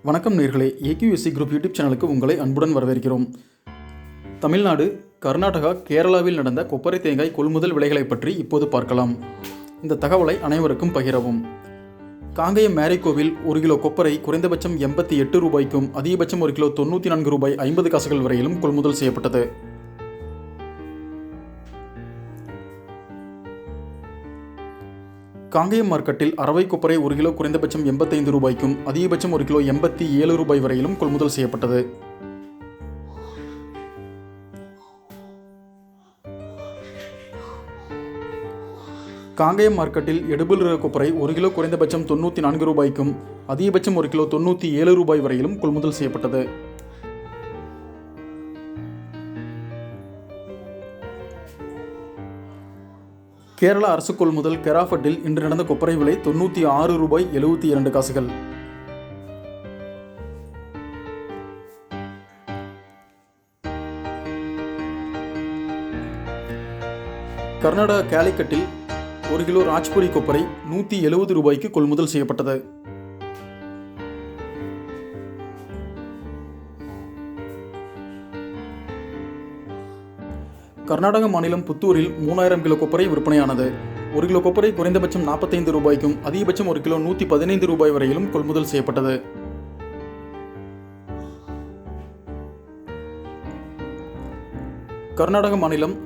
வணக்கம் நேர்களே, AQSC group YouTube சேனலுக்கு உங்களை அன்புடன் வரவேற்கிறோம். தமிழ்நாடு, கர்நாடகா, கேரளாவில் நடந்த கொப்பரை தேங்காய் கொள்முதல் விலைகளை பற்றி இப்போது பார்க்கலாம். இந்த தகவலை அனைவருக்கும் பகிரவும். காங்கேயம் மேரிகோவில் 1 கிலோ கொப்பரை குறைந்தபட்சம் 88 ரூபாய்க்கும் அதிகபட்சம் 1 கிலோ 94 ரூபாய் 50 காசுகள் வரையிலும் கொள்முதல் செய்யப்பட்டது. காங்கேயம் மார்க்கெட்டில் அரவை கொப்பரை 1 கிலோ குறைந்தபட்சம் 85 ரூபாய்க்கும் அதிகபட்சம் 1 கிலோ 87 ரூபாய் வரையிலும் கொள்முதல் செய்யப்பட்டது. காங்கேயம் மார்க்கெட்டில் எடுபிள் ரக கொப்பரை 1 கிலோ குறைந்தபட்சம் 94 ரூபாய்க்கும் அதிகபட்சம் 1 கிலோ 97 ரூபாய் வரையிலும் கொள்முதல் செய்யப்பட்டது. கேரளா அரசு கொள்முதல் கெராஃபட்டில் இன்று நடந்த கொப்பரை விலை 96 ரூபாய் 72 காசுகள். கர்நாடகா கேலிக்கட்டில் 1 கிலோ ராஜ்புரி கொப்பரை 170 ரூபாய்க்கு கொள்முதல் செய்யப்பட்டது. கர்நாடக மாநிலம் புத்தூரில் 3000 கிலோ கொப்பரை விற்பனையானது. 1 கிலோ கொப்பரை குறைந்தபட்சம் 45 ரூபாய்க்கும் அதிகபட்சம் 1 கிலோ 115 ரூபாய் வரையிலும் கொள்முதல் செய்யப்பட்டது. கர்நாடக மாநிலம்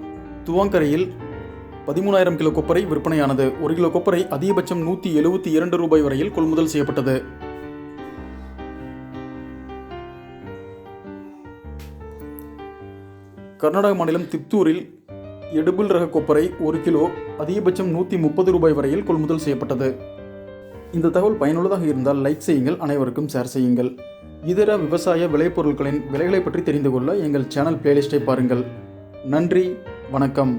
துவாங்கரையில் 13000 கிலோ கொப்பரை விற்பனையானது. 1 கிலோ கொப்பரை அதிகபட்சம் 172 ரூபாய் வரையில் கொள்முதல் செய்யப்பட்டது. கர்நாடக மாநிலம் திப்தூரில் எடுபிள் ரக கொப்பரை 1 கிலோ அதிகபட்சம் 130 ரூபாய் வரையில் கொள்முதல் செய்யப்பட்டது. இந்த தகவல் பயனுள்ளதாக இருந்தால் லைக் செய்யுங்கள், அனைவருக்கும் ஷேர் செய்யுங்கள். இதர விவசாய விளைபொருட்களின் விலைகளை பற்றி தெரிந்து கொள்ள எங்கள் சேனல் பிளேலிஸ்ட்டை பாருங்கள். நன்றி, வணக்கம்.